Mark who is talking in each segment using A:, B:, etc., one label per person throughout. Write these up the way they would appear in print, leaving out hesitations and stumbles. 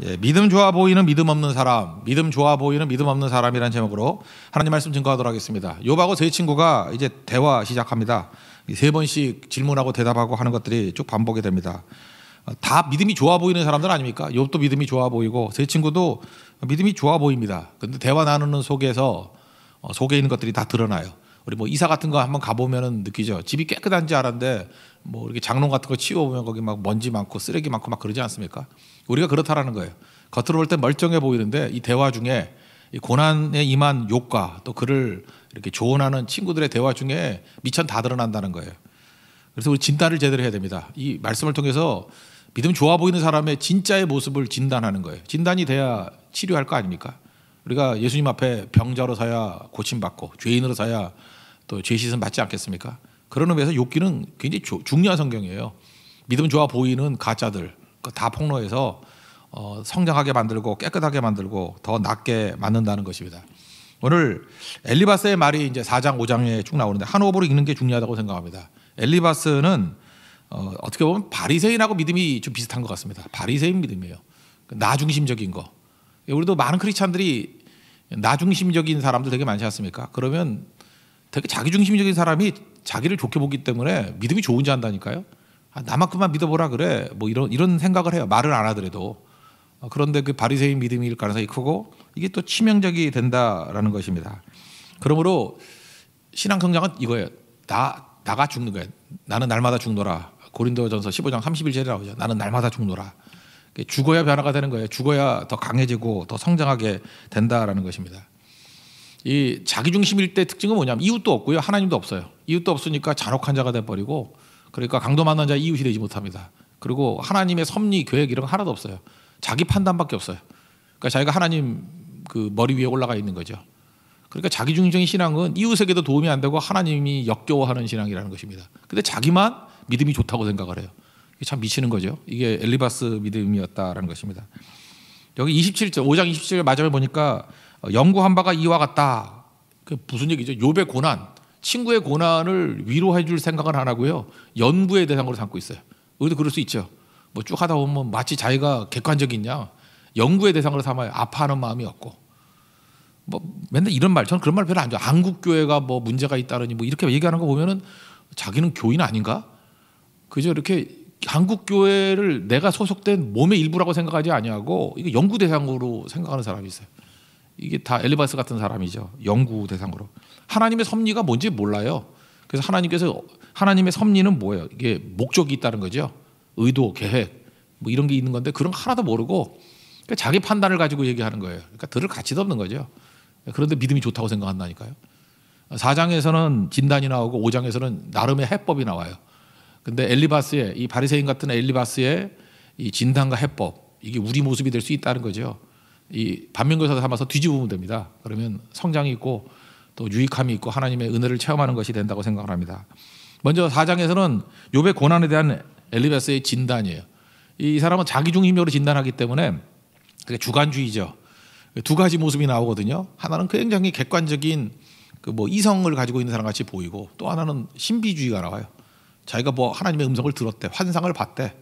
A: 예, 믿음 좋아 보이는 믿음 없는 사람, 믿음 좋아 보이는 믿음 없는 사람이라는 제목으로 하나님 말씀 증거하도록 하겠습니다. 욥하고 세 친구가 이제 대화 시작합니다. 세 번씩 질문하고 대답하고 하는 것들이 쭉 반복이 됩니다. 다 믿음이 좋아 보이는 사람들 아닙니까? 욥도 믿음이 좋아 보이고 세 친구도 믿음이 좋아 보입니다. 근데 대화 나누는 속에서 속에 있는 것들이 다 드러나요. 우리 뭐 이사 같은 거 한번 가보면 느끼죠. 집이 깨끗한 줄 알았는데 뭐 이렇게 장롱 같은 거 치워보면 거기 막 먼지 많고 쓰레기 많고 막 그러지 않습니까? 우리가 그렇다라는 거예요. 겉으로 볼 때 멀쩡해 보이는데 이 대화 중에 이 고난에 임한 욥과 또 그를 이렇게 조언하는 친구들의 대화 중에 미천 다 드러난다는 거예요. 그래서 우리 진단을 제대로 해야 됩니다. 이 말씀을 통해서 믿음 좋아 보이는 사람의 진짜의 모습을 진단하는 거예요. 진단이 돼야 치료할 거 아닙니까? 우리가 예수님 앞에 병자로 서야 고침받고 죄인으로 서야 또 죄 씻음 받지 않겠습니까? 그런 의미에서 욥기는 굉장히 중요한 성경이에요. 믿음 좋아 보이는 가짜들 다 폭로해서 성장하게 만들고 깨끗하게 만들고 더 낫게 만든다는 것입니다. 오늘 엘리바스의 말이 이제 4장 5장에 쭉 나오는데 한 호흡으로 읽는 게 중요하다고 생각합니다. 엘리바스는 어떻게 보면 바리새인하고 믿음이 좀 비슷한 것 같습니다. 바리새인 믿음이에요. 나 중심적인 거. 우리도 많은 크리스찬들이 나 중심적인 사람들 되게 많지 않습니까? 그러면 되게 자기 중심적인 사람이 자기를 좋게 보기 때문에 믿음이 좋은지 안다니까요. 나만큼만 믿어보라 그래. 뭐 이런 생각을 해요. 말을 안 하더라도. 그런데 그 바리새인 믿음일 가능성이 크고 이게 또 치명적이 된다라는 것입니다. 그러므로 신앙 성장은 이거예요. 나가 죽는 거예요. 나는 날마다 죽노라. 고린도전서 15장 31절에 나오죠. 나는 날마다 죽노라. 죽어야 변화가 되는 거예요. 죽어야 더 강해지고 더 성장하게 된다라는 것입니다. 이 자기중심일 때 특징은 뭐냐면 이웃도 없고요. 하나님도 없어요. 이웃도 없으니까 잔혹한 자가 돼버리고 그러니까 강도 만난 자 이웃이 되지 못합니다. 그리고 하나님의 섭리, 계획 이런 거 하나도 없어요. 자기 판단밖에 없어요. 그러니까 자기가 하나님 그 머리 위에 올라가 있는 거죠. 그러니까 자기중심적인 신앙은 이웃에게도 도움이 안 되고 하나님이 역겨워하는 신앙이라는 것입니다. 근데 자기만 믿음이 좋다고 생각을 해요. 이게 참 미치는 거죠. 이게 엘리바스 믿음이었다라는 것입니다. 여기 27절, 5장 27절 마지막에 보니까 연구한 바가 이와 같다. 그 무슨 얘기죠? 욥의 고난, 친구의 고난을 위로해 줄 생각은 안 하고요. 연구의 대상으로 삼고 있어요. 우리도 그럴 수 있죠. 뭐 쭉 하다 보면 마치 자기가 객관적이냐 연구의 대상으로 삼아요. 아파하는 마음이 없고. 뭐 맨날 이런 말, 저는 그런 말 별로 안 좋아해요. 한국교회가 뭐 문제가 있다느니 뭐 이렇게 얘기하는 거 보면은 자기는 교인 아닌가? 그죠? 이렇게 한국교회를 내가 소속된 몸의 일부라고 생각하지 아니하고 이게 연구 대상으로 생각하는 사람이 있어요. 이게 다 엘리바스 같은 사람이죠. 연구 대상으로. 하나님의 섭리가 뭔지 몰라요. 그래서 하나님께서 하나님의 섭리는 뭐예요? 이게 목적이 있다는 거죠. 의도, 계획 뭐 이런 게 있는 건데 그런 거 하나도 모르고 그러니까 자기 판단을 가지고 얘기하는 거예요. 그러니까 들을 가치도 없는 거죠. 그런데 믿음이 좋다고 생각한다니까요. 4장에서는 진단이 나오고 5장에서는 나름의 해법이 나와요. 근데 엘리바스의 이 바리새인 같은 엘리바스의 이 진단과 해법 이게 우리 모습이 될 수 있다는 거죠. 이 반면교사 삼아서 뒤집으면 됩니다. 그러면 성장이 있고 또 유익함이 있고 하나님의 은혜를 체험하는 것이 된다고 생각을 합니다. 먼저 4장에서는 욥의 고난에 대한 엘리바스의 진단이에요. 이 사람은 자기중심적으로 진단하기 때문에 그게 주관주의죠. 두 가지 모습이 나오거든요. 하나는 굉장히 객관적인 그 뭐 이성을 가지고 있는 사람 같이 보이고 또 하나는 신비주의가 나와요. 자기가 뭐 하나님의 음성을 들었대, 환상을 봤대.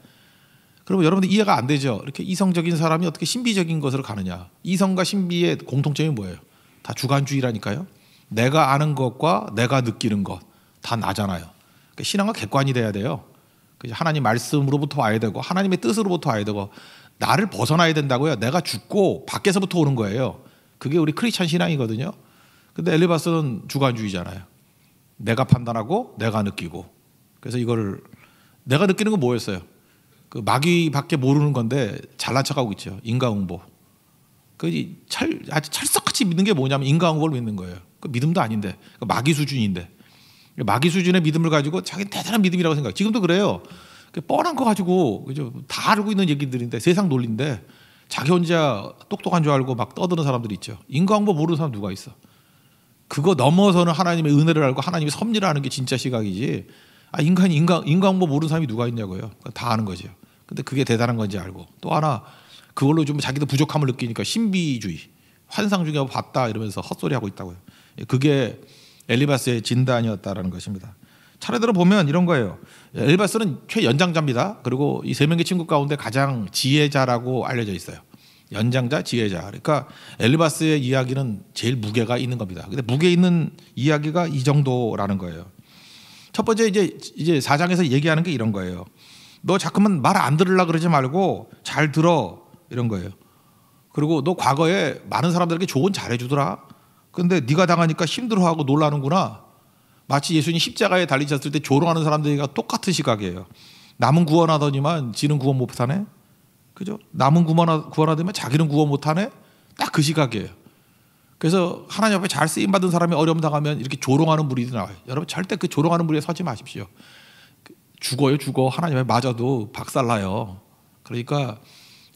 A: 그러면 여러분들 이해가 안 되죠. 이렇게 이성적인 사람이 어떻게 신비적인 것으로 가느냐. 이성과 신비의 공통점이 뭐예요? 다 주관주의라니까요. 내가 아는 것과 내가 느끼는 것 다 나잖아요. 그러니까 신앙은 객관이 돼야 돼요. 하나님 말씀으로부터 와야 되고 하나님의 뜻으로부터 와야 되고 나를 벗어나야 된다고요. 내가 죽고 밖에서부터 오는 거예요. 그게 우리 크리스찬 신앙이거든요. 근데 엘리바스는 주관주의잖아요. 내가 판단하고 내가 느끼고. 그래서 이거를 내가 느끼는 건 뭐였어요? 그 마귀밖에 모르는 건데 잘난 척하고 있죠. 인과응보. 아주 찰떡같이 믿는 게 뭐냐면 인과응보를 믿는 거예요. 그 믿음도 아닌데 마귀 수준인데 마귀 수준의 믿음을 가지고 자기는 대단한 믿음이라고 생각해요. 지금도 그래요. 뻔한 거 가지고 그죠? 다 알고 있는 얘기들인데 세상 논리인데 자기 혼자 똑똑한 줄 알고 막 떠드는 사람들이 있죠. 인과응보 모르는 사람 누가 있어? 그거 넘어서는 하나님의 은혜를 알고 하나님의 섭리를 아는 게 진짜 시각이지. 인간이 인과응보 모르는 사람이 누가 있냐고요. 다 아는 거죠. 근데 그게 대단한 건지 알고 또 하나 그걸로 좀 자기도 부족함을 느끼니까 신비주의, 환상 중에 봤다 이러면서 헛소리하고 있다고요. 그게 엘리바스의 진단이었다라는 것입니다. 차례대로 보면 이런 거예요. 엘리바스는 최연장자입니다. 그리고 이 세 명의 친구 가운데 가장 지혜자라고 알려져 있어요. 연장자, 지혜자. 그러니까 엘리바스의 이야기는 제일 무게가 있는 겁니다. 근데 무게 있는 이야기가 이 정도라는 거예요. 첫 번째 이제 4장에서 얘기하는 게 이런 거예요. 너 자꾸만 말 안 들으려 그러지 말고 잘 들어 이런 거예요. 그리고 너 과거에 많은 사람들에게 조언 잘해주더라. 근데 네가 당하니까 힘들어하고 놀라는구나. 마치 예수님 십자가에 달리셨을 때 조롱하는 사람들과 똑같은 시각이에요. 남은 구원하더니만 지는 구원 못하네. 그죠? 남은 구원하더니만 자기는 구원 못하네. 딱 그 시각이에요. 그래서 하나님 앞에 잘 쓰임 받은 사람이 어려움 당하면 이렇게 조롱하는 무리들이 나와요. 여러분 절대 그 조롱하는 무리에 서지 마십시오. 죽어요, 죽어. 하나님 앞에 맞아도 박살나요. 그러니까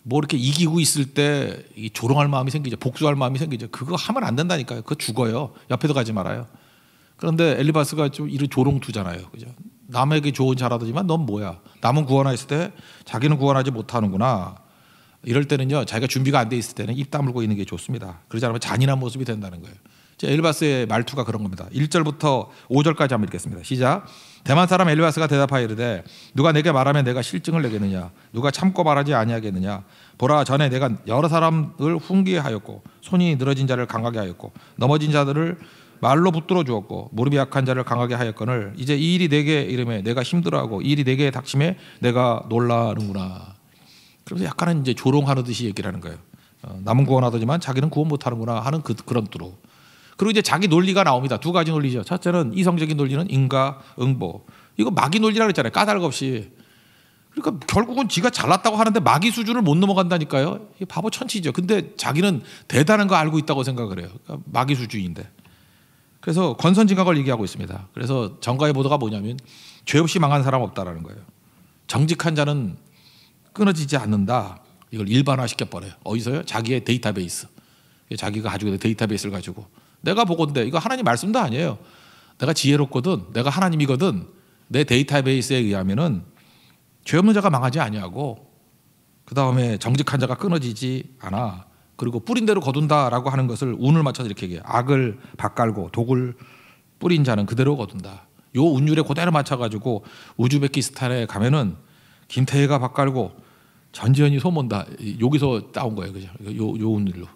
A: 뭐 이렇게 이기고 있을 때 조롱할 마음이 생기죠. 복수할 마음이 생기죠. 그거 하면 안 된다니까요. 그거 죽어요. 옆에도 가지 말아요. 그런데 엘리바스가 좀 이런 조롱투잖아요. 그죠? 남에게 조언 잘하더니만 넌 뭐야? 남은 구원하였을 때 자기는 구원하지 못하는구나. 이럴 때는요, 자기가 준비가 안 돼 있을 때는 입 다물고 있는 게 좋습니다. 그러지 않으면 잔인한 모습이 된다는 거예요. 엘리바스의 말투가 그런 겁니다. 1절부터 5절까지 한번 읽겠습니다. 시작. 대만 사람 엘리바스가 대답하여 이르되 누가 내게 말하면 내가 실증을 내겠느냐? 누가 참고 말하지 아니하겠느냐? 보라, 전에 내가 여러 사람을 훈계하였고 손이 늘어진 자를 강하게 하였고 넘어진 자들을 말로 붙들어 주었고 무릎이 약한 자를 강하게 하였거늘 이제 이 일이 내게 이름에 내가 힘들어하고 이 일이 내게 닥침에 내가 놀라는구나. 그래서 약간은 이제 조롱하는 듯이 얘기를 하는 거예요. 남은 구원하더니만 자기는 구원 못하는구나 하는 그런 뚜로. 그리고 이제 자기 논리가 나옵니다. 두 가지 논리죠. 첫째는 이성적인 논리는 인과응보. 이거 마귀 논리라고 했잖아요. 까닭 없이. 그러니까 결국은 지가 잘났다고 하는데 마귀 수준을 못 넘어간다니까요. 이게 바보 천치죠. 근데 자기는 대단한 거 알고 있다고 생각을 해요. 그러니까 마귀 수준인데. 그래서 권선징악을 얘기하고 있습니다. 그래서 정가의 보도가 뭐냐면 죄 없이 망한 사람 없다라는 거예요. 정직한 자는 끊어지지 않는다. 이걸 일반화시켜 버려요. 어디서요? 자기의 데이터베이스. 자기가 가지고 있는 데이터베이스를 가지고 내가 보건대 이거 하나님 말씀도 아니에요. 내가 지혜롭거든, 내가 하나님이거든. 내 데이터베이스에 의하면은 죄 없는 자가 망하지 아니하고 그 다음에 정직한 자가 끊어지지 않아. 그리고 뿌린 대로 거둔다라고 하는 것을 운을 맞춰서 이렇게 얘기해요. 악을 밭갈고 독을 뿌린 자는 그대로 거둔다. 요 운율에 그대로 맞춰가지고 우즈베키스탄에 가면은 김태희가 밭갈고 전지현이 소문다. 여기서 따온 거예요, 그죠? 요 운율로.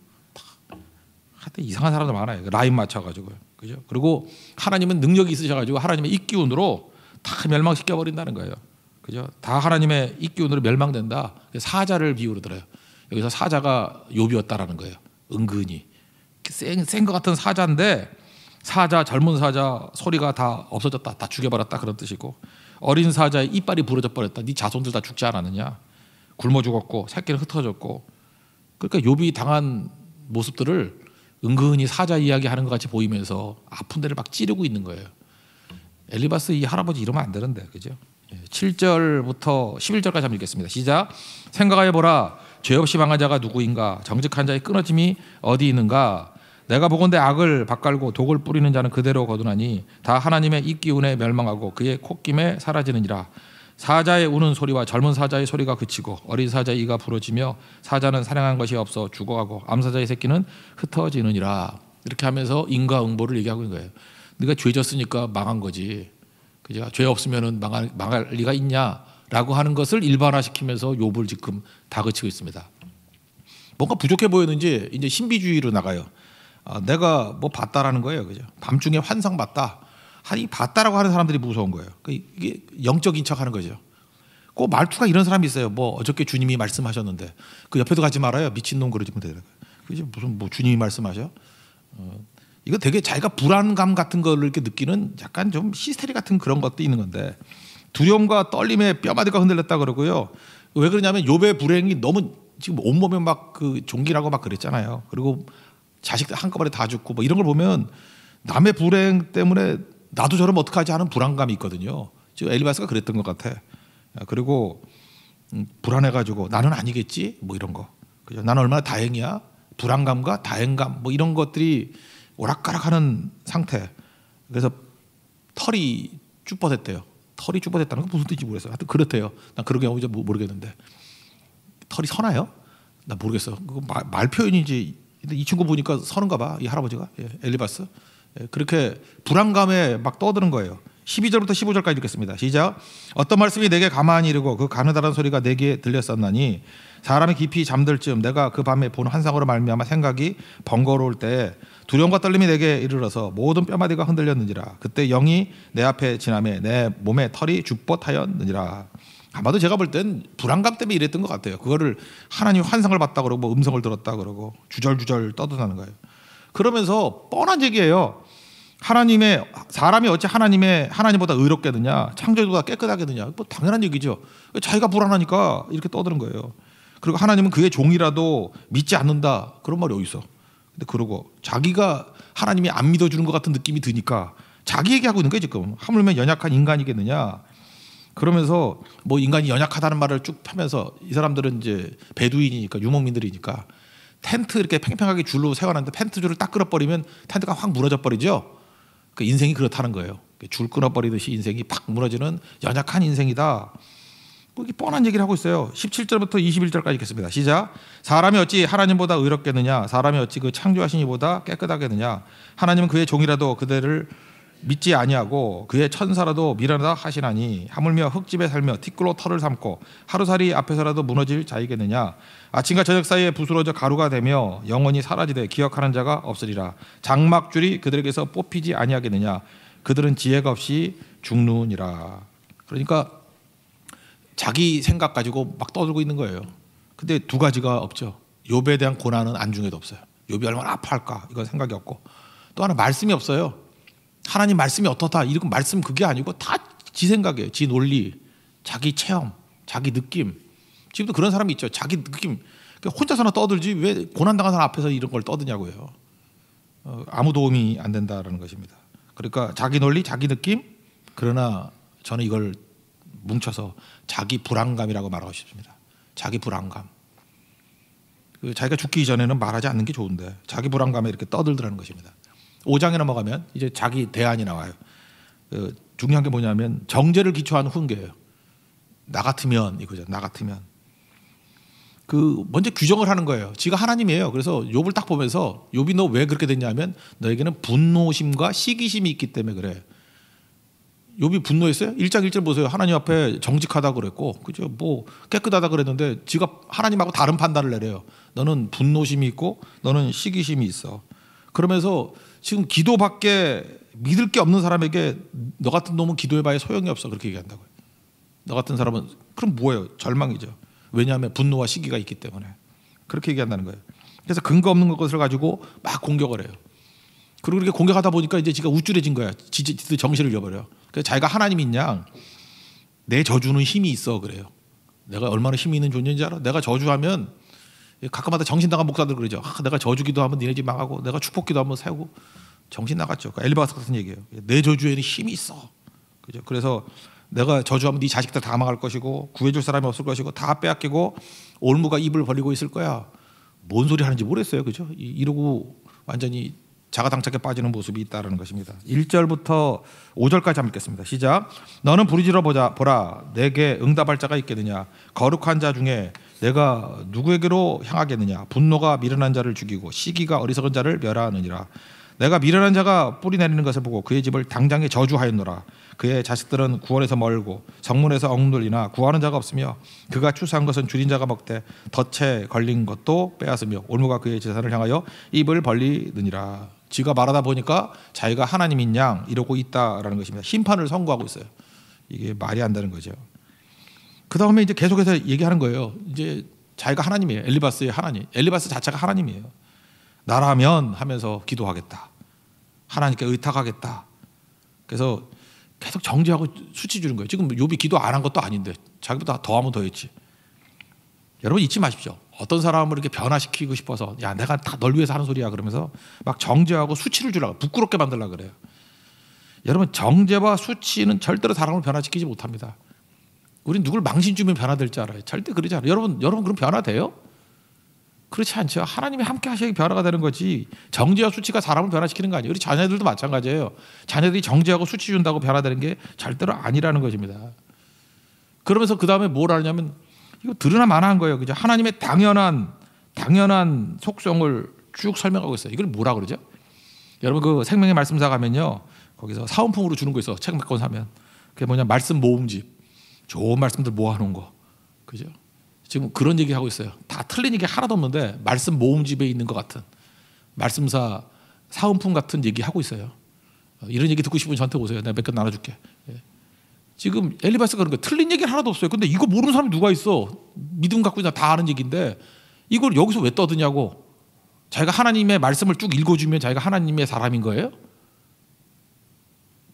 A: 하여튼 이상한 사람들 많아요. 라인 맞춰가지고, 그죠? 그리고 하나님은 능력이 있으셔가지고 하나님의 입기운으로 다 멸망시켜 버린다는 거예요, 그죠? 다 하나님의 입기운으로 멸망된다. 사자를 비유로 들어요. 여기서 사자가 욥이었다라는 거예요. 은근히 센 것 같은 사자인데 사자 젊은 사자 소리가 다 없어졌다, 다 죽여버렸다 그런 뜻이고 어린 사자의 이빨이 부러져 버렸다. 네 자손들 다 죽지 않았느냐? 굶어 죽었고 새끼는 흩어졌고. 그러니까 욥이 당한 모습들을 은근히 사자 이야기하는 것 같이 보이면서 아픈 데를 막 찌르고 있는 거예요. 엘리바스 이 할아버지 이러면 안 되는데, 그죠? 7절부터 11절까지 한번 읽겠습니다. 시작. 생각하여 보라, 죄 없이 망한 자가 누구인가? 정직한 자의 끊어짐이 어디 있는가? 내가 보건대 악을 밭갈고 독을 뿌리는 자는 그대로 거두나니 다 하나님의 입기운에 멸망하고 그의 콧김에 사라지느니라. 사자의 우는 소리와 젊은 사자의 소리가 그치고 어린 사자의 이가 부러지며 사자는 사냥한 것이 없어 죽어가고 암사자의 새끼는 흩어지느니라. 이렇게 하면서 인과응보를 얘기하고 있는 거예요. 네가 죄 졌으니까 망한 거지, 그죠? 죄 없으면은 망할 리가 있냐라고 하는 것을 일반화시키면서 욥을 지금 다그치고 있습니다. 뭔가 부족해 보였는지 이제 신비주의로 나가요. 내가 뭐 봤다라는 거예요, 그죠? 밤중에 환상 봤다. 이 봤다라고 하는 사람들이 무서운 거예요. 이게 영적인 척하는 거죠. 그 말투가 이런 사람이 있어요. 뭐 어저께 주님이 말씀하셨는데 그 옆에도 가지 말아요. 미친놈 그러지면 되더라고요. 그죠? 무슨 뭐 주님이 말씀하셔? 이거 되게 자기가 불안감 같은 거를 이렇게 느끼는 약간 좀 히스테리 같은 그런 것도 있는 건데 두려움과 떨림에 뼈마디가 흔들렸다 그러고요. 왜 그러냐면 욥의 불행이 너무 지금 온몸에 막 그 종기라고 막 그랬잖아요. 그리고 자식들 한꺼번에 다 죽고 뭐 이런 걸 보면 남의 불행 때문에 나도 저러면 어떡하지 하는 불안감이 있거든요. 지금 엘리바스가 그랬던 것 같아. 그리고 불안해가지고 나는 아니겠지 뭐 이런 거. 그죠? 나는 얼마나 다행이야. 불안감과 다행감 뭐 이런 것들이 오락가락하는 상태. 그래서 털이 쭈뼛했대요. 털이 쭈뼛했다는 건 무슨 뜻인지 모르겠어요. 하여튼 그렇대요. 난 그런 경우는 모르겠는데 털이 서나요? 나 모르겠어. 그거 말 표현인지. 근데 이 친구 보니까 서는가 봐. 이 할아버지가 엘리바스. 그렇게 불안감에 막 떠드는 거예요. 12절부터 15절까지 읽겠습니다. 시작. 어떤 말씀이 내게 가만히 이르고 그 가느다란 소리가 내게 들렸었나니 사람이 깊이 잠들 즈음 내가 그 밤에 본 환상으로 말미암아 생각이 번거로울 때에 두려움과 떨림이 내게 이르러서 모든 뼈마디가 흔들렸느니라. 그때 영이 내 앞에 지나매 내 몸에 털이 죽벗하였느니라. 아마도 제가 볼 땐 불안감 때문에 이랬던 것 같아요. 그거를 하나님 환상을 봤다 그러고 뭐 음성을 들었다 그러고 주절주절 떠드는 거예요. 그러면서 뻔한 얘기예요. 사람이 어찌 하나님보다 의롭겠느냐, 창조주보다 깨끗하겠느냐. 뭐 당연한 얘기죠. 자기가 불안하니까 이렇게 떠드는 거예요. 그리고 하나님은 그의 종이라도 믿지 않는다. 그런 말이 어디 있어? 근데 그러고 자기가 하나님이 안 믿어주는 것 같은 느낌이 드니까 자기 얘기하고 있는 거예요 지금. 하물며 연약한 인간이겠느냐. 그러면서 뭐 인간이 연약하다는 말을 쭉 하면서 이 사람들은 이제 베두인이니까 유목민들이니까 텐트 이렇게 팽팽하게 줄로 세워놨는데 텐트 줄을 딱 끊어버리면 텐트가 확 무너져 버리죠. 그 인생이 그렇다는 거예요. 줄 끊어버리듯이 인생이 팍 무너지는 연약한 인생이다. 이게 뻔한 얘기를 하고 있어요. 17절부터 21절까지 읽겠습니다. 시작. 사람이 어찌 하나님보다 의롭겠느냐, 사람이 어찌 그 창조하신 이보다 깨끗하겠느냐. 하나님은 그의 종이라도 그들을 믿지 아니하고 그의 천사라도 미련하다 하시나니 하물며 흙집에 살며 티끌로 털을 삼고 하루살이 앞에서라도 무너질 자이겠느냐. 아침과 저녁 사이에 부스러져 가루가 되며 영원히 사라지되 기억하는 자가 없으리라. 장막줄이 그들에게서 뽑히지 아니하겠느냐. 그들은 지혜가 없이 죽느니라. 그러니까 자기 생각 가지고 막 떠들고 있는 거예요. 근데 두 가지가 없죠. 욥에 대한 고난은 안중에도 없어요. 욥이 얼마나 아파할까 이건 생각이 없고, 또 하나 말씀이 없어요. 하나님 말씀이 어떻다 이런 말씀 그게 아니고 다 지 생각이에요. 지 논리, 자기 체험, 자기 느낌. 지금도 그런 사람이 있죠. 자기 느낌. 혼자서나 떠들지 왜 고난당한 사람 앞에서 이런 걸 떠드냐고요. 아무 도움이 안 된다라는 것입니다. 그러니까 자기 논리, 자기 느낌. 그러나 저는 이걸 뭉쳐서 자기 불안감이라고 말하고 싶습니다. 자기 불안감. 자기가 죽기 전에는 말하지 않는 게 좋은데 자기 불안감에 이렇게 떠들더라는 것입니다. 5장에 넘어가면 이제 자기 대안이 나와요. 중요한 게 뭐냐면 정죄를 기초한 훈계예요. 나 같으면 이거죠. 나 같으면. 먼저 규정을 하는 거예요. 지가 하나님이에요. 그래서 욥을 딱 보면서 욥이 너 왜 그렇게 됐냐면 너에게는 분노심과 시기심이 있기 때문에 그래. 욥이 분노했어요? 1장 1절 보세요. 하나님 앞에 정직하다 그랬고, 그죠? 뭐 깨끗하다 그랬는데 지가 하나님하고 다른 판단을 내려요. 너는 분노심이 있고 너는 시기심이 있어. 그러면서 지금 기도밖에 믿을 게 없는 사람에게 너 같은 놈은 기도해봐야 소용이 없어. 그렇게 얘기한다고요. 너 같은 사람은 그럼 뭐예요? 절망이죠. 왜냐하면 분노와 시기가 있기 때문에 그렇게 얘기한다는 거예요. 그래서 근거 없는 것을 가지고 막 공격을 해요. 그리고 이렇게 공격하다 보니까 이제 지가 우쭐해진 거야. 지들 정신을 잃어버려. 그래서 자기가 하나님인 양 내 저주는 힘이 있어 그래요. 내가 얼마나 힘이 있는 존재인지 알아? 내가 저주하면 가끔마다 정신 나간 목사들 그러죠. 내가 저주기도 하면 니네 집 망하고 내가 축복기도 한번 세우고 정신 나갔죠. 엘리바스 같은 얘기예요. 내 저주에는 힘이 있어. 그죠? 그래서 내가 저주하면 네 자식들 다 망할 것이고 구해줄 사람이 없을 것이고 다 빼앗기고 올무가 입을 벌리고 있을 거야. 뭔 소리 하는지 모르겠어요. 그죠? 이러고 완전히 자가당착에 빠지는 모습이 있다는 것입니다. 1절부터 5절까지 한번 읽겠습니다. 시작. 너는 부르짖어 보라. 내게 응답할 자가 있겠느냐. 거룩한 자 중에 내가 누구에게로 향하겠느냐. 분노가 미련한 자를 죽이고 시기가 어리석은 자를 멸하느니라. 내가 미련한 자가 뿌리 내리는 것을 보고 그의 집을 당장에 저주하였노라. 그의 자식들은 구원에서 멀고 성문에서 억눌리나 구하는 자가 없으며 그가 추수한 것은 줄인 자가 먹되 덫에 걸린 것도 빼앗으며 올무가 그의 재산을 향하여 입을 벌리느니라. 지가 말하다 보니까 자기가 하나님인 양 이러고 있다라는 것입니다. 심판을 선고하고 있어요. 이게 말이 안 되는 거죠. 그 다음에 이제 계속해서 얘기하는 거예요. 이제 자기가 하나님이에요. 엘리바스의 하나님. 엘리바스 자체가 하나님이에요. 나라면 하면서 기도하겠다. 하나님께 의탁하겠다. 그래서 계속 정죄하고 수치 주는 거예요. 지금 욥이 기도 안 한 것도 아닌데 자기보다 더하면 더했지. 여러분 잊지 마십시오. 어떤 사람을 이렇게 변화시키고 싶어서 야 내가 다 널 위해서 하는 소리야 그러면서 막 정죄하고 수치를 주려고 부끄럽게 만들려고 그래요. 여러분 정죄와 수치는 절대로 사람을 변화시키지 못합니다. 우린 누굴 망신 주면 변화될 줄 알아요. 절대 그러지 않아요. 여러분 그럼 변화돼요? 그렇지 않죠. 하나님이 함께 하셔야 변화가 되는 거지. 정죄와 수치가 사람을 변화시키는 거 아니에요. 우리 자녀들도 마찬가지예요. 자녀들이 정죄하고 수치 준다고 변화되는 게 절대로 아니라는 것입니다. 그러면서 그 다음에 뭘 하냐면 이거 들으나 마나한 거예요. 그죠? 하나님의 당연한 속성을 쭉 설명하고 있어요. 이걸 뭐라 그러죠? 여러분 그 생명의 말씀사 가면요. 거기서 사은품으로 주는 거 있어. 책 몇 권 사면. 그게 뭐냐, 말씀 모음집. 좋은 말씀들 모아놓은 거. 그죠? 지금 그런 얘기 하고 있어요. 다 틀린 얘기 하나도 없는데 말씀 모음집에 있는 것 같은, 말씀사 사은품 같은 얘기 하고 있어요. 이런 얘기 듣고 싶으면 저한테 오세요. 내가 몇 개 나눠줄게. 예. 지금 엘리바스가 그런 거 틀린 얘기는 하나도 없어요. 근데 이거 모르는 사람이 누가 있어? 믿음 갖고 그냥 다 아는 얘기인데 이걸 여기서 왜 떠드냐고. 자기가 하나님의 말씀을 쭉 읽어주면 자기가 하나님의 사람인 거예요?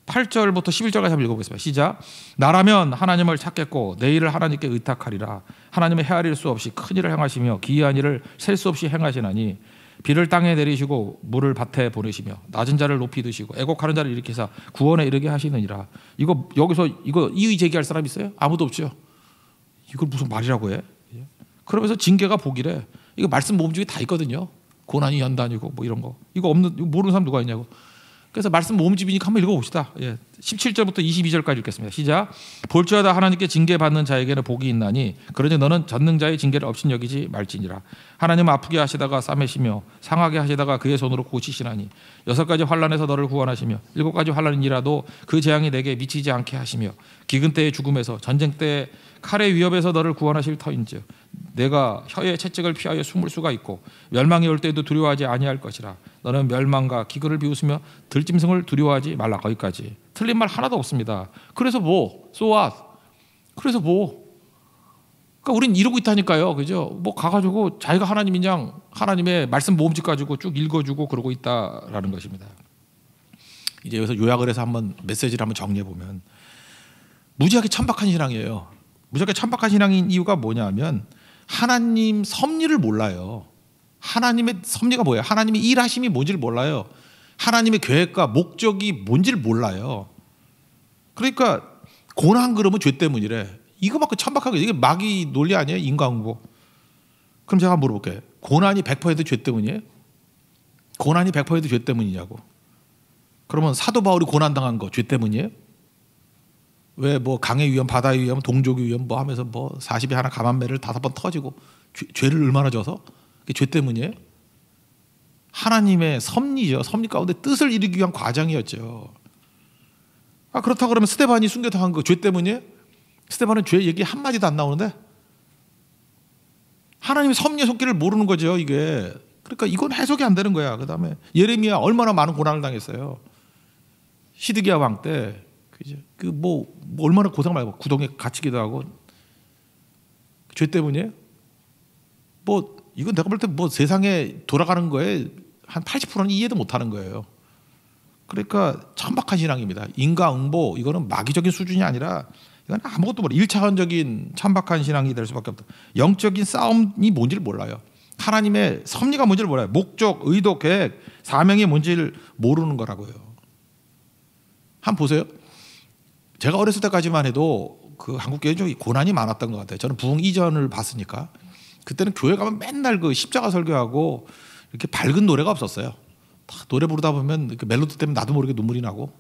A: 8절부터 11절까지 한번 읽어보겠습니다. 시작. 나라면 하나님을 찾겠고 내 일을 하나님께 의탁하리라. 하나님의 헤아릴 수 없이 큰 일을 행하시며 기이한 일을 셀 수 없이 행하시나니 비를 땅에 내리시고 물을 밭에 보내시며 낮은 자를 높이 드시고 애곡하는 자를 일으키사 구원에 이르게 하시느니라. 이거 여기서 이거 이의 제기할 사람 있어요? 아무도 없죠. 이걸 무슨 말이라고 해? 그러면서 징계가 복이래. 이거 말씀 모음 중에 다 있거든요. 고난이 연단이고 뭐 이런 거. 이거 없는, 이거 모르는 사람 누가 있냐고. 그래서 말씀 모음집이니까 한번 읽어봅시다. 예. 17절부터 22절까지 읽겠습니다. 시작. 볼지어다 하나님께 징계받는 자에게는 복이 있나니 그러니 너는 전능자의 징계를 없인여기지 말지니라. 하나님은 아프게 하시다가 싸매시며 상하게 하시다가 그의 손으로 고치시나니 6가지 환난에서 너를 구원하시며 7가지 환난이라도 그 재앙이 내게 미치지 않게 하시며 기근 때의 죽음에서 전쟁 때의 칼의 위협에서 너를 구원하실 터인즉 내가 혀의 채찍을 피하여 숨을 수가 있고 멸망이 올 때에도 두려워하지 아니할 것이라. 너는 멸망과 기근을 비웃으며 들짐승을 두려워하지 말라. 거기까지. 틀린 말 하나도 없습니다. 그래서 뭐? So what? 그래서 뭐? 그러니까 우린 이러고 있다니까요. 그죠? 뭐 가가지고 자기가 하나님인 양 하나님의 말씀 모음집 가지고 쭉 읽어주고 그러고 있다라는 것입니다. 이제 여기서 요약을 해서 한번 메시지를 한번 정리해 보면 무지하게 천박한 신앙이에요. 무지하게 천박한 신앙인 이유가 뭐냐면 하나님 섭리를 몰라요. 하나님의 섭리가 뭐예요? 하나님의 일하심이 뭔지를 몰라요. 하나님의 계획과 목적이 뭔지를 몰라요. 그러니까 고난 그러면 죄 때문이래. 이거밖에 천박하게, 이게 마귀 논리 아니에요? 인과응보. 그럼 제가 물어볼게요. 고난이 100%죄 때문이에요? 고난이 100%죄 때문이냐고. 그러면 사도 바울이 고난당한 거 죄 때문이에요? 왜 뭐 강의 위험, 바다의 위험, 동족의 위험 뭐 하면서 뭐 40이 하나 가만매를 5번 터지고 죄를 얼마나 져서? 그게 죄 때문이에요? 하나님의 섭리죠. 섭리 가운데 뜻을 이루기 위한 과정이었죠. 그렇다고 그러면 스데반이 순교당한 거 죄 때문이에요? 스데반은 죄 얘기 한마디도 안 나오는데 하나님의 섭리의 손길을 모르는 거죠. 이게. 그러니까 이건 해석이 안 되는 거야. 그다음에 예레미야 얼마나 많은 고난을 당했어요. 시드기야 왕 때. 그 뭐 얼마나 고생 많이 하고 구덩이에 갇히기도 하고 죄 때문이에요? 뭐 이건 내가 볼 때 뭐 세상에 돌아가는 거에 한 80%는 이해도 못하는 거예요. 그러니까 천박한 신앙입니다. 인과응보 이거는 마귀적인 수준이 아니라 이건 아무것도 몰라. 1차원적인 천박한 신앙이 될 수밖에 없다. 영적인 싸움이 뭔지를 몰라요. 하나님의 섭리가 뭔지를 몰라요. 목적, 의도, 계획, 사명이 뭔지를 모르는 거라고요. 한번 보세요. 제가 어렸을 때까지만 해도 그 한국 교회는 좀 고난이 많았던 것 같아요. 저는 부흥 이전을 봤으니까. 그때는 교회 가면 맨날 그 십자가 설교하고 이렇게 밝은 노래가 없었어요. 다 노래 부르다 보면 그 멜로디 때문에 나도 모르게 눈물이 나고,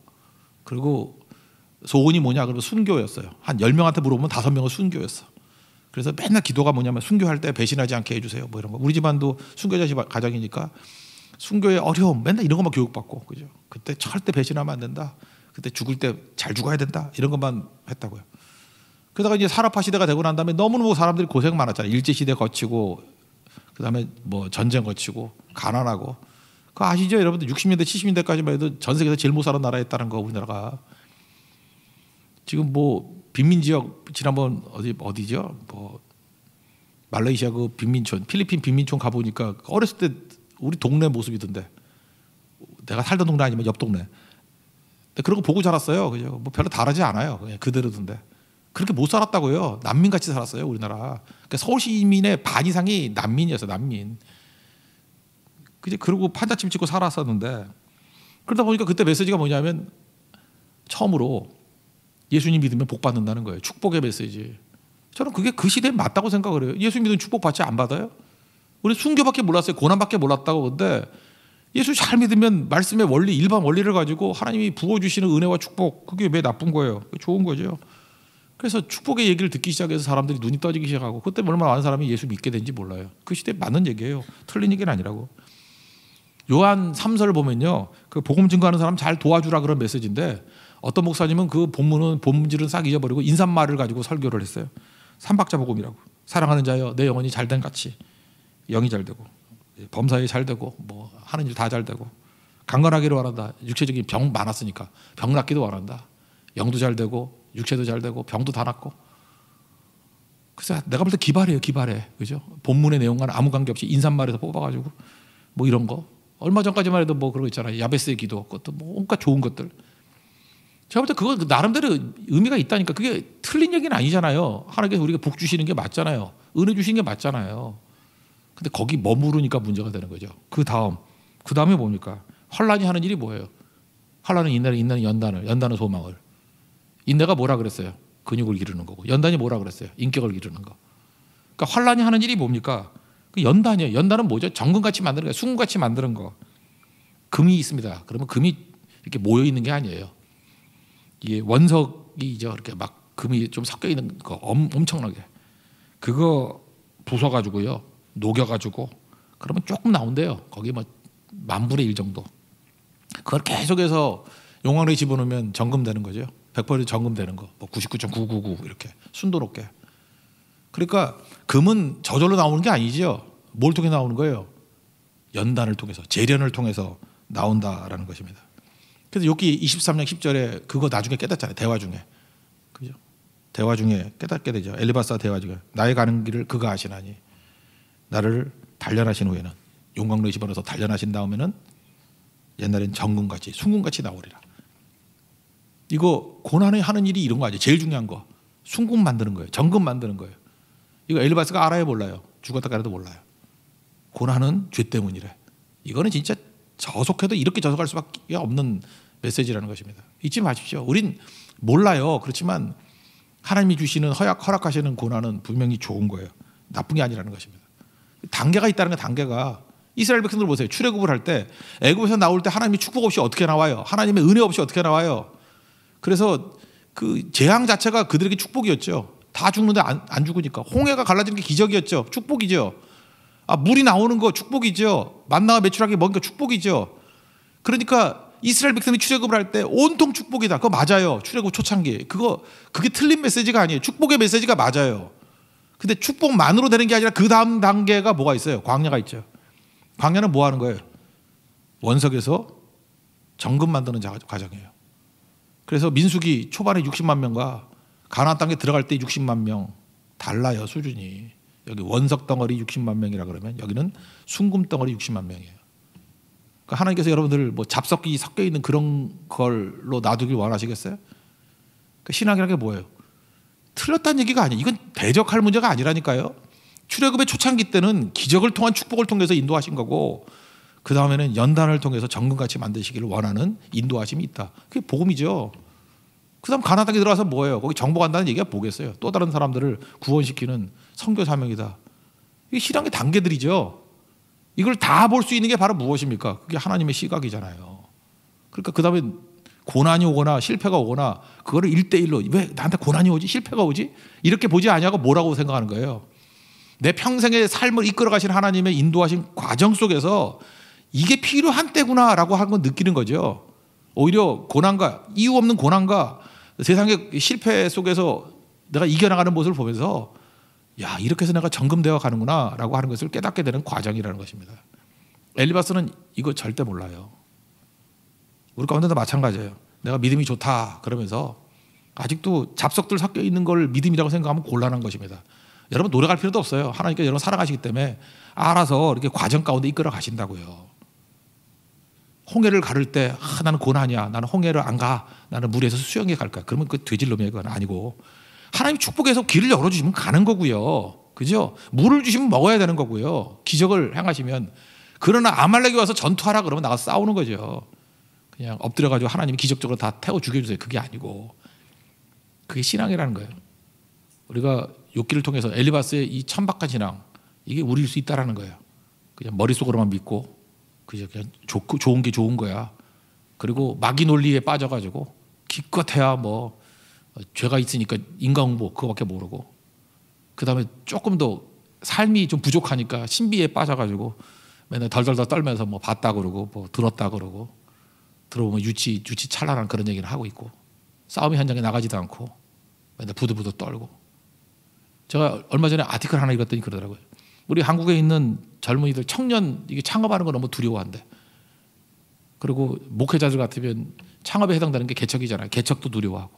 A: 그리고 소원이 뭐냐 그러면 순교였어요. 한 10명한테 물어보면 5명은 순교였어. 그래서 맨날 기도가 뭐냐면 순교할 때 배신하지 않게 해주세요. 뭐 이런 거. 우리 집안도 순교자 가정이니까 순교의 어려움 맨날 이런 것만 교육받고, 그죠? 그때 절대 배신하면 안 된다. 그때 죽을 때 잘 죽어야 된다. 이런 것만 했다고요. 그러다가 이제 산업화 시대가 되고 난 다음에 너무너무 사람들이 고생 많았잖아요. 일제 시대 거치고 그다음에 뭐 전쟁 거치고 가난하고. 그거 아시죠? 여러분들 60년대 70년대까지만 해도 전 세계에서 제일 못 사는 나라였다는 거. 우리나라가 지금 뭐 빈민 지역 지난번 어디죠? 뭐 말레이시아 그 빈민촌, 필리핀 빈민촌 가보니까 어렸을 때 우리 동네 모습이던데. 내가 살던 동네 아니면 옆 동네. 근데 그런 거 보고 자랐어요. 그죠? 뭐 별로 다르지 않아요. 그냥 그대로던데. 그렇게 못 살았다고요. 난민같이 살았어요, 우리나라. 그러니까 서울 시민의 반 이상이 난민이었어요, 난민. 그리고 판자침 찍고 살았었는데, 그러다 보니까 그때 메시지가 뭐냐면 처음으로 예수님 믿으면 복 받는다는 거예요. 축복의 메시지. 저는 그게 그 시대에 맞다고 생각을 해요. 예수 믿으면 축복 받지 안 받아요? 우리 순교밖에 몰랐어요. 고난밖에 몰랐다고. 근데 예수 잘 믿으면 말씀의 원리, 일반 원리를 가지고 하나님이 부어주시는 은혜와 축복, 그게 왜 나쁜 거예요? 좋은 거죠. 그래서 축복의 얘기를 듣기 시작해서 사람들이 눈이 떠지기 시작하고, 그때 얼마나 많은 사람이 예수 믿게 된지 몰라요. 그 시대에 맞는 얘기예요. 틀린 얘기는 아니라고. 요한 3서를 보면요, 그 복음 증거하는 사람 잘 도와주라 그런 메시지인데 어떤 목사님은 그 본질은 싹 잊어버리고 인사말을 가지고 설교를 했어요. 삼박자 복음이라고. 사랑하는 자여 내 영혼이 잘된 같이 영이 잘 되고 범사에 잘 되고 뭐 하는 일 다 잘 되고 강건하기를 원한다. 육체적인 병 많았으니까 병 낫기도 원한다. 영도 잘 되고 육체도 잘 되고 병도 다 낫고. 그래서 내가 볼 때 기발해요, 기발해. 그죠? 본문의 내용과는 아무 관계없이 인사말에서 뽑아가지고 뭐 이런 거. 얼마 전까지만 해도 뭐 그런 거 있잖아요. 야베스의 기도, 그것도 뭐 온갖 좋은 것들. 제가 볼 때 그거 나름대로 의미가 있다니까. 그게 틀린 얘기는 아니잖아요. 하나님께서 우리가 복 주시는 게 맞잖아요. 은혜 주시는 게 맞잖아요. 근데 거기 머무르니까 문제가 되는 거죠. 그 다음에 뭡니까? 환란이 하는 일이 뭐예요? 환란은 인내는 연단은 소망을. 인내가 뭐라 그랬어요? 근육을 기르는 거고. 연단이 뭐라 그랬어요? 인격을 기르는 거. 그러니까 환란이 하는 일이 뭡니까? 그 연단이에요. 연단은 뭐죠? 정금같이 만드는 거예요. 순금같이 만드는 거. 금이 있습니다. 그러면 금이 이렇게 모여 있는 게 아니에요. 이게 원석이죠. 이렇게 막 금이 좀 섞여 있는 거 엄청나게. 그거 부숴가지고요. 녹여가지고 그러면 조금 나온대요. 거기 뭐 10,000분의 1 정도. 그걸 계속해서 용광로에 집어넣으면 정금 되는 거죠. 100% 정금 되는 거. 뭐 99.999 이렇게 순도 높게. 그러니까 금은 저절로 나오는 게 아니죠. 뭘 통해 나오는 거예요? 연단을 통해서, 재련을 통해서 나온다라는 것입니다. 그래서 욥기 23장 10절에 그거 나중에 깨닫잖아요. 대화 중에. 그죠? 대화 중에 깨닫게 되죠. 엘리바스와 대화 중에 나의 가는 길을 그가 아시나니 나를 단련하신 후에는 용광로에 집어넣어서 단련하신 다음에는 옛날엔 정금같이 순금같이 나오리라. 이거 고난에 하는 일이 이런 거 아니에요. 제일 중요한 거. 순금 만드는 거예요. 정금 만드는 거예요. 이거 엘리바스가 알아요, 몰라요? 죽었다 가라도 몰라요. 고난은 죄 때문이래. 이거는 진짜 저속해도 이렇게 저속할 수밖에 없는 메시지라는 것입니다. 잊지 마십시오. 우린 몰라요. 그렇지만 하나님이 주시는 허락하시는 고난은 분명히 좋은 거예요. 나쁜 게 아니라는 것입니다. 단계가 있다는 게 단계가. 이스라엘 백성들 보세요. 출애굽을 할 때 애굽에서 나올 때 하나님이 축복 없이 어떻게 나와요? 하나님의 은혜 없이 어떻게 나와요? 그래서 그 재앙 자체가 그들에게 축복이었죠. 다 죽는데 안 죽으니까. 홍해가 갈라지는 게 기적이었죠. 축복이죠. 물이 나오는 거 축복이죠. 만나가 매출하기 먹은 거 축복이죠. 그러니까 이스라엘 백성이 출애굽을 할 때 온통 축복이다. 그거 맞아요. 출애굽 초창기. 그게 틀린 메시지가 아니에요. 축복의 메시지가 맞아요. 근데 축복만으로 되는 게 아니라 그 다음 단계가 뭐가 있어요? 광야가 있죠. 광야는 뭐 하는 거예요? 원석에서 정금 만드는 과정이에요. 그래서 민수기 초반에 60만 명과 가나안 땅에 들어갈 때 60만 명 달라요, 수준이. 여기 원석 덩어리 60만 명이라 그러면 여기는 순금 덩어리 60만 명이에요. 그러니까 하나님께서 여러분들 뭐 잡석이 섞여 있는 그런 걸로 놔두길 원하시겠어요? 그러니까 신앙이라는 게 뭐예요? 틀렸다는 얘기가 아니에요. 이건 대적할 문제가 아니라니까요. 출애굽의 초창기 때는 기적을 통한 축복을 통해서 인도하신 거고 그 다음에는 연단을 통해서 정금같이 만드시기를 원하는 인도하심이 있다. 그게 복음이죠. 그 다음 가나안 땅에 들어가서 뭐예요? 거기 정복한다는 얘기가 뭐겠어요? 또 다른 사람들을 구원시키는 선교 사명이다. 이게 신앙의 단계들이죠. 이걸 다 볼 수 있는 게 바로 무엇입니까? 그게 하나님의 시각이잖아요. 그러니까 그 다음에 고난이 오거나 실패가 오거나 그거를 1대1로 왜 나한테 고난이 오지? 실패가 오지? 이렇게 보지 아니하고 뭐라고 생각하는 거예요? 내 평생의 삶을 이끌어 가신 하나님의 인도하신 과정 속에서 이게 필요한 때구나라고 하는 건 느끼는 거죠. 오히려 고난과 이유 없는 고난과 세상의 실패 속에서 내가 이겨나가는 모습을 보면서 야, 이렇게 해서 내가 정금되어 가는구나 라고 하는 것을 깨닫게 되는 과정이라는 것입니다. 엘리바스는 이거 절대 몰라요. 우리 가운데도 마찬가지예요. 내가 믿음이 좋다 그러면서 아직도 잡석들 섞여 있는 걸 믿음이라고 생각하면 곤란한 것입니다. 여러분 노력할 필요도 없어요. 하나님께서 여러분 사랑하시기 때문에 알아서 이렇게 과정 가운데 이끌어 가신다고요. 홍해를 가를 때 나는 고난이야. 나는 홍해를 안 가. 나는 물에서 수영해 갈 거야. 그러면 그 돼질놈이야. 그건 아니고 하나님 축복해서 길을 열어주시면 가는 거고요. 그죠? 물을 주시면 먹어야 되는 거고요. 기적을 행하시면. 그러나 아말렉이 와서 전투하라 그러면 나가서 싸우는 거죠. 그냥 엎드려가지고 하나님이 기적적으로 다 태워 죽여주세요. 그게 아니고 그게 신앙이라는 거예요. 우리가 욥기를 통해서 엘리바스의 이 천박한 신앙 이게 우리일 수 있다라는 거예요. 그냥 머릿속으로만 믿고 그냥 좋은 게 좋은 거야. 그리고 마귀 논리에 빠져가지고 기껏해야 뭐 죄가 있으니까 인간응보 그거밖에 모르고 그 다음에 조금 더 삶이 좀 부족하니까 신비에 빠져가지고 맨날 덜덜덜 떨면서 뭐 봤다 그러고 뭐 들었다 그러고 들어보면 유치 찬란한 그런 얘기를 하고 있고 싸움 현장에 나가지도 않고 맨날 부들부들 떨고. 제가 얼마 전에 아티클 하나 읽었더니 그러더라고요. 우리 한국에 있는 젊은이들 청년 이게 창업하는 거 너무 두려워한대. 그리고 목회자들 같으면 창업에 해당되는 게 개척이잖아요. 개척도 두려워하고.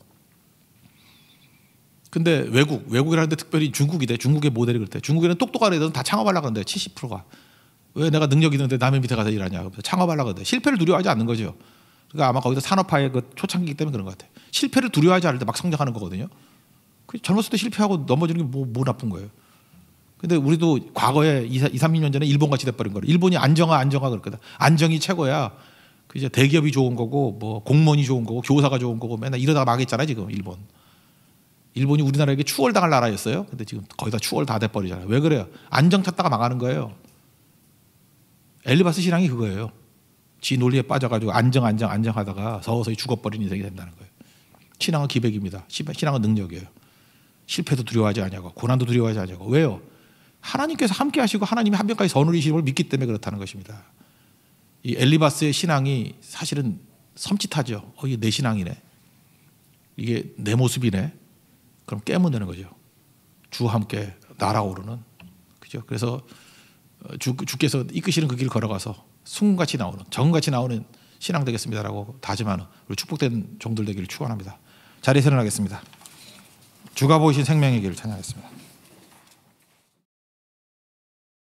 A: 근데 외국이라는데 특별히 중국이대. 중국의 모델이 그렇대. 중국에는 똑똑한 애들은 다 창업하려고 하는데 70%가. 왜 내가 능력 있는데 남의 밑에 가서 일하냐. 창업하려고 하는데 실패를 두려워하지 않는 거죠. 그러니까 아마 거기서 산업화의 그 초창기이기 때문에 그런 것 같아요. 실패를 두려워하지 않을 때 막 성장하는 거거든요. 젊었을 때 실패하고 넘어지는 게 뭐 나쁜 거예요. 근데 우리도 과거에 30년 전에 일본 같이 돼버린 거예요. 일본이 안정화 그랬거든. 안정이 최고야. 그 이제 대기업이 좋은 거고 뭐 공무원이 좋은 거고 교사가 좋은 거고 맨날 이러다가 망했잖아요 지금 일본. 일본이 우리나라에게 추월당할 나라였어요. 근데 지금 거의 다 추월 다 돼버리잖아요. 왜 그래요? 안정 찾다가 망하는 거예요. 엘리바스 신앙이 그거예요. 지 논리에 빠져가지고 안정하다가 서서히 죽어버린 인생이 된다는 거예요. 신앙은 기백입니다. 신앙은 능력이에요. 실패도 두려워하지 않냐고, 고난도 두려워하지 않냐고. 왜요? 하나님께서 함께 하시고 하나님이 한 명까지 선우리심을 믿기 때문에 그렇다는 것입니다. 이 엘리바스의 신앙이 사실은 섬찟하죠. 이게 내 신앙이네. 이게 내 모습이네. 그럼 깨면 되는 거죠. 주와 함께 날아오르는. 그죠? 그래서 주께서 이끄시는 그 길 걸어가서 순금같이 나오는, 정금같이 나오는 신앙 되겠습니다라고 다짐하는 우리 축복된 종들 되기를 축원합니다. 자리에 일어나겠습니다. 주가 보이신 생명의 길을 찬양하겠습니다.